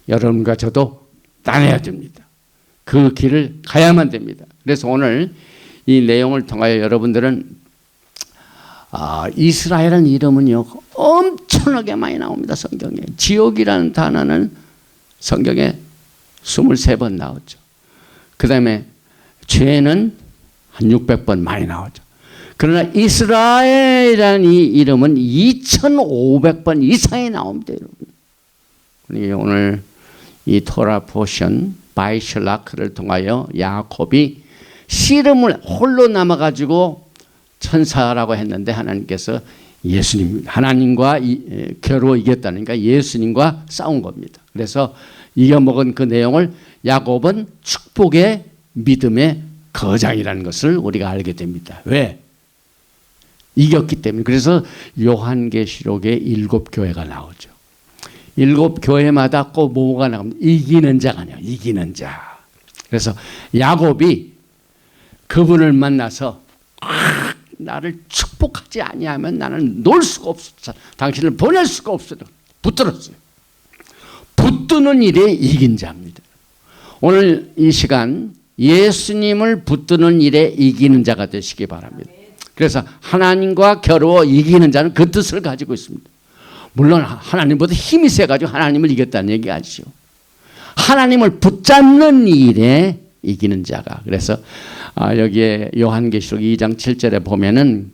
여러분과 저도 따내야 됩니다. 그 길을 가야만 됩니다. 그래서 오늘 이 내용을 통하여 여러분들은 이스라엘이라는 이름은요 엄청나게 많이 나옵니다. 성경에. 지옥이라는 단어는 성경에 23번 나오죠. 그 다음에 죄는 한 600번 많이 나오죠. 그러나 이스라엘이라는 이 이름은 2500번 이상이 나옵니다. 여러분. 그러니까 오늘 이 토라 포션 바이슐라크를 통하여 야곱이 씨름을 홀로 남아가지고 천사라고 했는데 하나님께서 예수님, 하나님과 겨루어 이겼다니까 예수님과 싸운 겁니다. 그래서 이겨먹은 그 내용을 야곱은 축복의 믿음의 거장이라는 것을 우리가 알게 됩니다. 왜? 이겼기 때문에. 그래서 요한계시록에 7교회가 나오죠. 7교회마다 꼭 뭐가 나옵니다. 이기는 자가 아니에요. 이기는 자. 그래서 야곱이 그분을 만나서 나를 축복하지 아니하면 나는 놀 수가 없어. 당신을 보낼 수가 없어. 붙들었어요. 붙드는 일에 이긴 자입니다. 오늘 이 시간 예수님을 붙드는 일에 이기는 자가 되시기 바랍니다. 그래서 하나님과 겨루어 이기는 자는 그 뜻을 가지고 있습니다. 물론 하나님보다 힘이 세가지고 하나님을 이겼다는 얘기 아니죠. 하나님을 붙잡는 일에 이기는 자가. 그래서 여기에 요한계시록 2장 7절에 보면은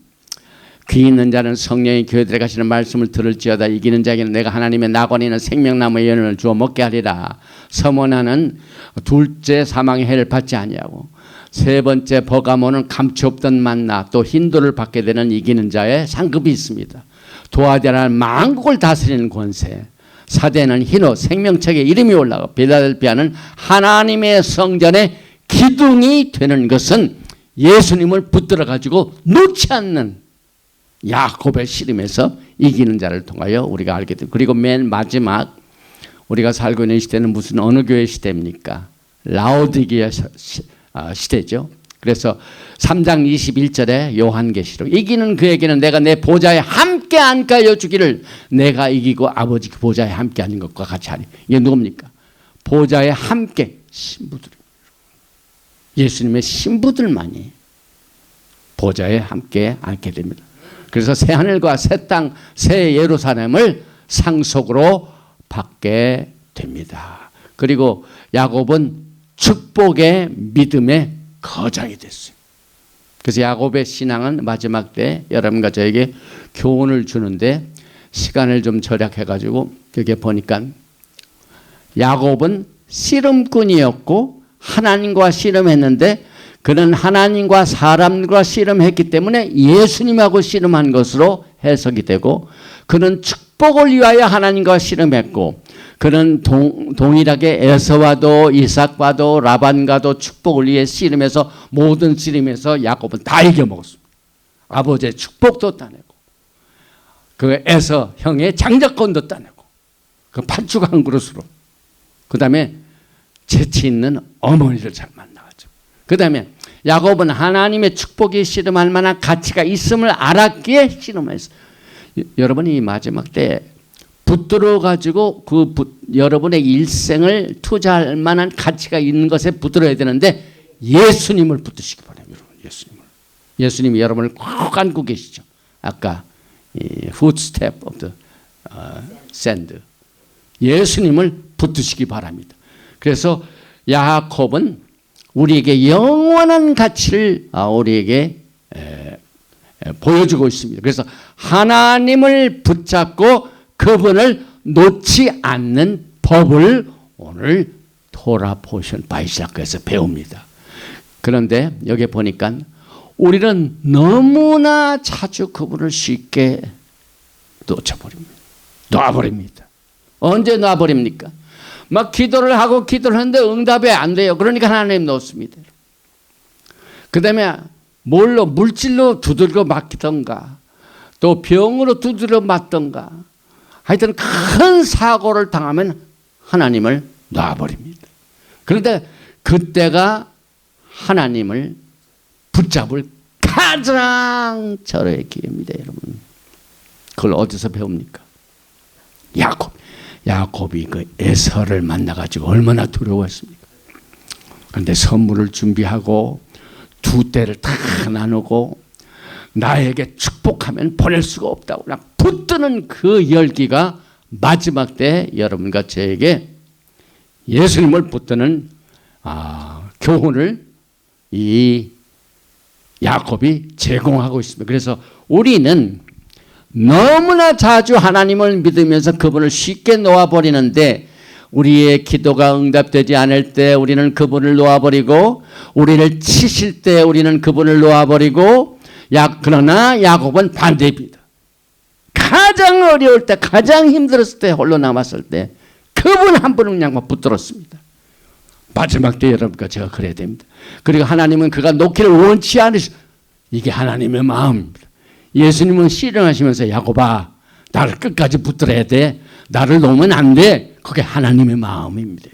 귀 있는 자는 성령이 교회들에 가시는 말씀을 들을지어다. 이기는 자에게는 내가 하나님의 낙원에 있는 생명나무의 연을 주어 먹게 하리라. 서머나는 둘째 사망의 해를 받지 아니하고 세 번째 버가모는 감치 없던 만나 또 흰돌을 받게 되는 이기는 자의 상급이 있습니다. 도아디아라는 만국을 다스리는 권세. 사대는 흰옷 생명책에 이름이 올라가 빌라델피아는 하나님의 성전의 기둥이 되는 것은 예수님을 붙들어 가지고 놓지 않는 야곱의 씨름에서 이기는 자를 통하여 우리가 알게 됩니다. 그리고 맨 마지막 우리가 살고 있는 시대는 무슨 어느 교회 시대입니까? 라오디게아 시대죠. 그래서 3장 21절에 요한계시록 이기는 그에게는 내가 내 보좌에 함께 앉게 주기를 내가 이기고 아버지 그 보좌에 함께 앉는 것과 같이 하리. 이게 누굽니까? 보좌에 함께 신부들. 예수님의 신부들만이 보좌에 함께 앉게 됩니다. 그래서 새 하늘과 새 땅, 새 예루살렘을 상속으로 받게 됩니다. 그리고 야곱은 축복의 믿음의 거장이 됐어요. 그래서 야곱의 신앙은 마지막 때 여러분과 저에게 교훈을 주는데 시간을 좀 절약해가지고 여기 보니까 야곱은 씨름꾼이었고 하나님과 씨름했는데 그는 하나님과 사람과 씨름했기 때문에 예수님하고 씨름한 것으로 해석이 되고 그는 축복을 위하여 하나님과 씨름했고 그는 동일하게 에서와도 이삭과도 라반과도 축복을 위해 씨름해서 모든 씨름에서 야곱은 다 이겨먹었습니다. 아버지의 축복도 따내고 그 에서 형의 장자권도 따내고 그 팥죽 한 그릇으로 그 다음에 재치 있는 어머니를 잘 만나가지고 그 다음에 야곱은 하나님의 축복이 씨름할 만한 가치가 있음을 알았기에 씨름했어요. 여러분이 마지막 때 붙들어 가지고 여러분의 일생을 투자할 만한 가치가 있는 것에 붙들어야 되는데 예수님을 붙드시기 바랍니다. 여러분, 예수님이 여러분을 꼭 안고 계시죠. 아까 footstep of the sand. 예수님을 붙드시기 바랍니다. 그래서 야곱은 우리에게 영원한 가치를 우리에게 보여주고 있습니다. 그래서 하나님을 붙잡고 그분을 놓지 않는 법을 오늘 토라 포션 바이시라크에서 배웁니다. 그런데 여기 보니까 우리는 너무나 자주 그분을 쉽게 놓쳐버립니다. 놔버립니다. 언제 놔버립니까? 막 기도를 하고 기도를 하는데 응답이 안 돼요. 그러니까 하나님 놓습니다. 그 다음에 뭘로 물질로 두들겨 맞던가 또 병으로 두들겨 맞던가 하여튼 큰 사고를 당하면 하나님을 놔버립니다. 그런데 그때가 하나님을 붙잡을 가장 절호의 기회입니다. 여러분. 그걸 어디서 배웁니까? 야곱이 그 에서를 만나가지고 얼마나 두려워했습니까? 그런데 선물을 준비하고 두 떼를 다 나누고 나에게 축복하면 보낼 수가 없다고 그냥 붙드는 그 열기가 마지막 때 여러분과 저에게 예수님을 붙드는 교훈을 이 야곱이 제공하고 있습니다. 그래서 우리는 너무나 자주 하나님을 믿으면서 그분을 쉽게 놓아버리는데 우리의 기도가 응답되지 않을 때 우리는 그분을 놓아버리고 우리를 치실 때 우리는 그분을 놓아버리고 그러나 야곱은 반대입니다. 가장 어려울 때 가장 힘들었을 때 홀로 남았을 때 그분 한 분은 그냥 붙들었습니다. 마지막 때 여러분과 제가 그래야 됩니다. 그리고 하나님은 그가 놓기를 원치 않으시 이게 하나님의 마음입니다. 예수님은 씨름하시면서 야곱아, 나를 끝까지 붙들어야 돼. 나를 놓으면 안 돼. 그게 하나님의 마음입니다.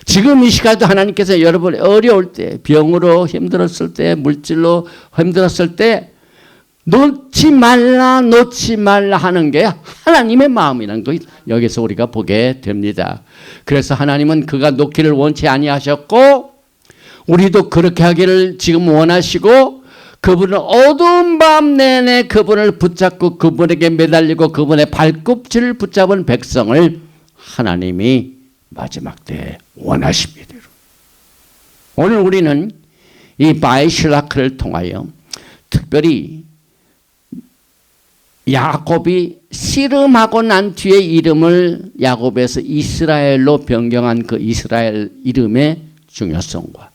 지금 이 시간도 하나님께서 여러분 어려울 때, 병으로 힘들었을 때, 물질로 힘들었을 때 놓지 말라 하는 게 하나님의 마음이라는 거 여기서 우리가 보게 됩니다. 그래서 하나님은 그가 놓기를 원치 아니하셨고 우리도 그렇게 하기를 지금 원하시고 그분은 어두운 밤 내내 그분을 붙잡고 그분에게 매달리고 그분의 발꿈치를 붙잡은 백성을 하나님이 마지막 때에 원하십니다. 오늘 우리는 이 바이실라크를 통하여 특별히 야곱이 씨름하고 난 뒤에 이름을 야곱에서 이스라엘로 변경한 그 이스라엘 이름의 중요성과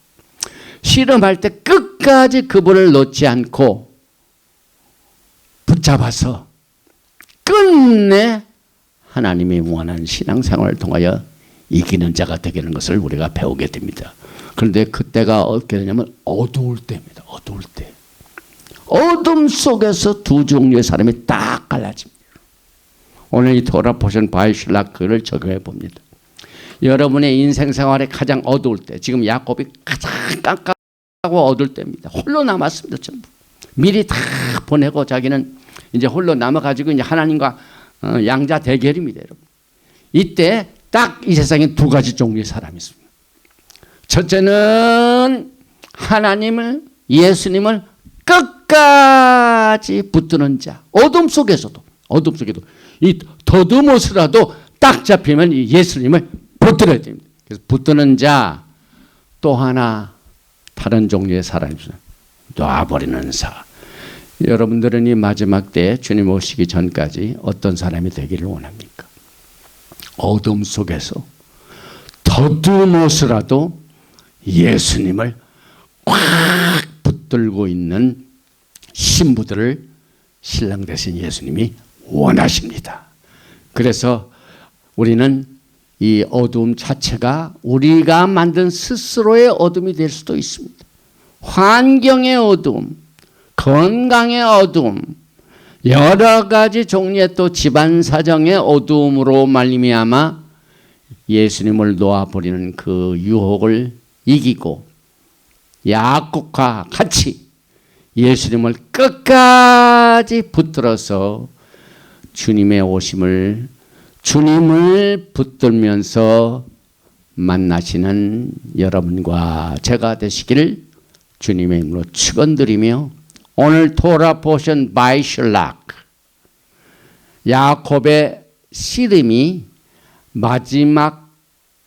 씨름할 때 끝까지 그분을 놓지 않고 붙잡아서 끝내 하나님이 원하는 신앙생활을 통하여 이기는 자가 되는 것을 우리가 배우게 됩니다. 그런데 그때가 어떻게 되냐면 어두울 때입니다. 어두울 때. 어둠 속에서 두 종류의 사람이 딱 갈라집니다. 오늘 이 돌아보신 바이실라크를 적용해 봅니다. 여러분의 인생 생활에 가장 어두울 때, 지금 야곱이 가장 깜깜하고 어두울 때입니다. 홀로 남았습니다. 전부. 미리 다 보내고 자기는 이제 홀로 남아가지고 이제 하나님과 양자 대결입니다. 여러분. 이때 딱 이 세상에 두 가지 종류의 사람이 있습니다. 첫째는 하나님을, 예수님을 끝까지 붙드는 자. 어둠 속에서도 이 더듬어서라도 딱 잡히면 이 예수님을 붙들어야 됩니다. 그래서 붙드는 자. 또 하나 다른 종류의 사람이 있어요. 놔버리는 사. 여러분들은 이 마지막 때 주님 오시기 전까지 어떤 사람이 되기를 원합니까? 어둠 속에서 더듬어서라도 예수님을 꽉 붙들고 있는 신부들을 신랑 되신 예수님이 원하십니다. 그래서 우리는 이 어두움 자체가 우리가 만든 스스로의 어둠이 될 수도 있습니다. 환경의 어두움, 건강의 어두움, 여러 가지 종류의 또 집안 사정의 어두움으로 말미암아 예수님을 놓아버리는 그 유혹을 이기고 야곱과 같이 예수님을 끝까지 붙들어서 주님의 오심을 주님을 붙들면서 만나시는 여러분과 제가 되시기를 주님의 이름으로 축원드리며 오늘 돌아보신 바이실락 야곱의 씨름이 마지막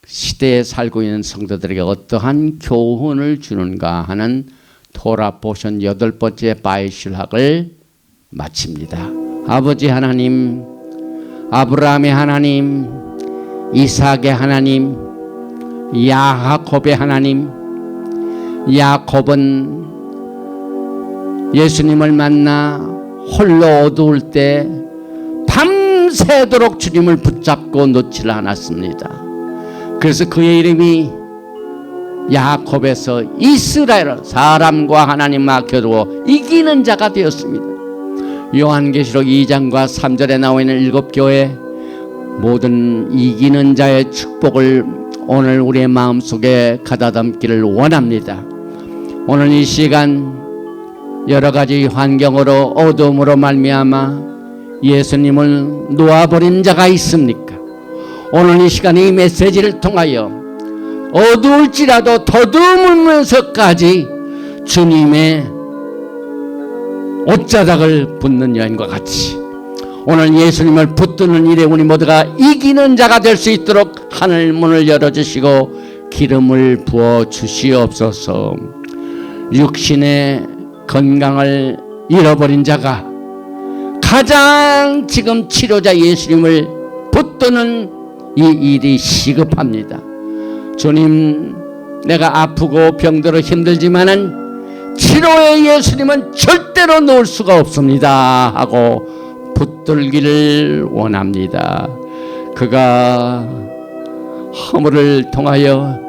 시대에 살고 있는 성도들에게 어떠한 교훈을 주는가 하는 돌아보신 8번째 바이실락을 마칩니다. 아버지 하나님, 아브라함의 하나님, 이삭의 하나님, 야곱의 하나님. 야곱은 예수님을 만나 홀로 어두울 때 밤새도록 주님을 붙잡고 놓지를 않았습니다. 그래서 그의 이름이 야곱에서 이스라엘, 사람과 하나님과 겨루어 이기는 자가 되었습니다. 요한계시록 2장과 3절에 나와 있는 7교회 모든 이기는 자의 축복을 오늘 우리의 마음속에 가다 담기를 원합니다. 오늘 이 시간 여러 가지 환경으로 어둠으로 말미암아 예수님을 놓아버린 자가 있습니까? 오늘 이 시간 이 메시지를 통하여 어두울지라도 더듬으면서까지 주님의 옷자락을 붙는 여인과 같이 오늘 예수님을 붙드는 일에 우리 모두가 이기는 자가 될 수 있도록 하늘 문을 열어주시고 기름을 부어 주시옵소서. 육신의 건강을 잃어버린 자가 가장 지금 치료자 예수님을 붙드는 이 일이 시급합니다. 주님, 내가 아프고 병들어 힘들지만은 치료의 예수님은 절대로 놓을 수가 없습니다 하고 붙들기를 원합니다. 그가 허물을 통하여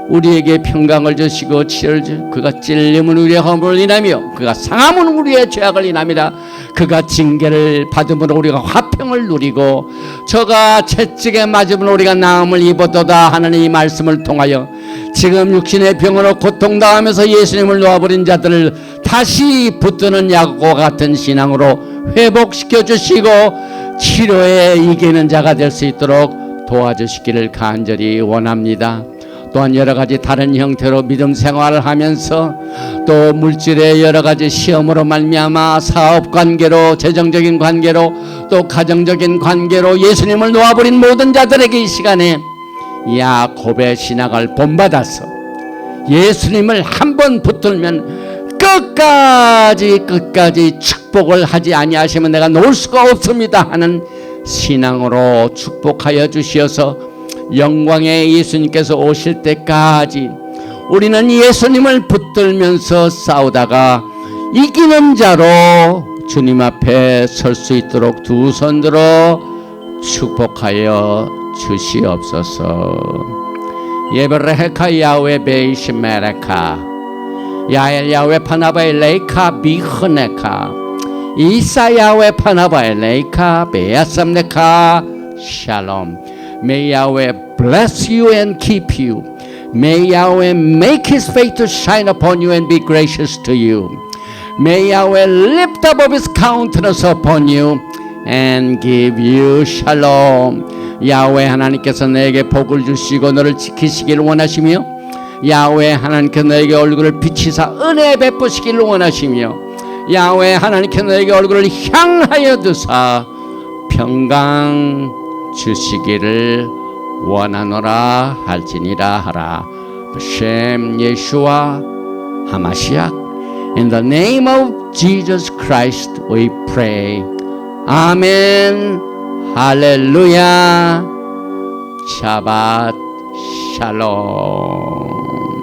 우리에게 평강을 주시고 치료를 주시고 그가 찔림은 우리의 허물을 인하며 그가 상함은 우리의 죄악을 인합니다. 그가 징계를 받음으로 우리가 화평을 누리고 저가 채찍에 맞음으로 우리가 나음을 입었도다 하는 이 말씀을 통하여 지금 육신의 병으로 고통당하면서 예수님을 놓아버린 자들을 다시 붙드는 약과 같은 신앙으로 회복시켜 주시고 치료에 이기는 자가 될 수 있도록 도와주시기를 간절히 원합니다. 또한 여러 가지 다른 형태로 믿음 생활을 하면서 또 물질의 여러 가지 시험으로 말미암아 사업 관계로, 재정적인 관계로, 또 가정적인 관계로 예수님을 놓아버린 모든 자들에게 이 시간에 야곱의 신학을 본받아서 예수님을 한번 붙들면 끝까지 축복을 하지 아니하시면 내가 놓을 수가 없습니다 하는 신앙으로 축복하여 주시어서 영광의 예수님께서 오실 때까지 우리는 예수님을 붙들면서 싸우다가 이기는 자로 주님 앞에 설 수 있도록 두 손 들어 축복하여 주시옵소서. 예베레카 야외 베이시 메레카 야엘 야외 파나바에 레이카 비흐네카 이사 야외 파나바에 레이카 베야삼네카 샬롬. May Yahweh bless you and keep you. May Yahweh make His face to shine upon you and be gracious to you. May Yahweh lift up of His countenance upon you and give you shalom. 야훼 하나님께서 너에게 복을 주시고 너를 지키시기를 원하시며 야훼 하나님께서 너에게 얼굴을 비치사 은혜 베푸시기를 원하시며 야훼 하나님께서 너에게 얼굴을 향하여 두사 평강 주시기를 원하노라 할지니라 하라. 셴 예수와 하마시약. In the name of Jesus Christ we pray. 아멘. 할렐루야. 샤밧 샬롬.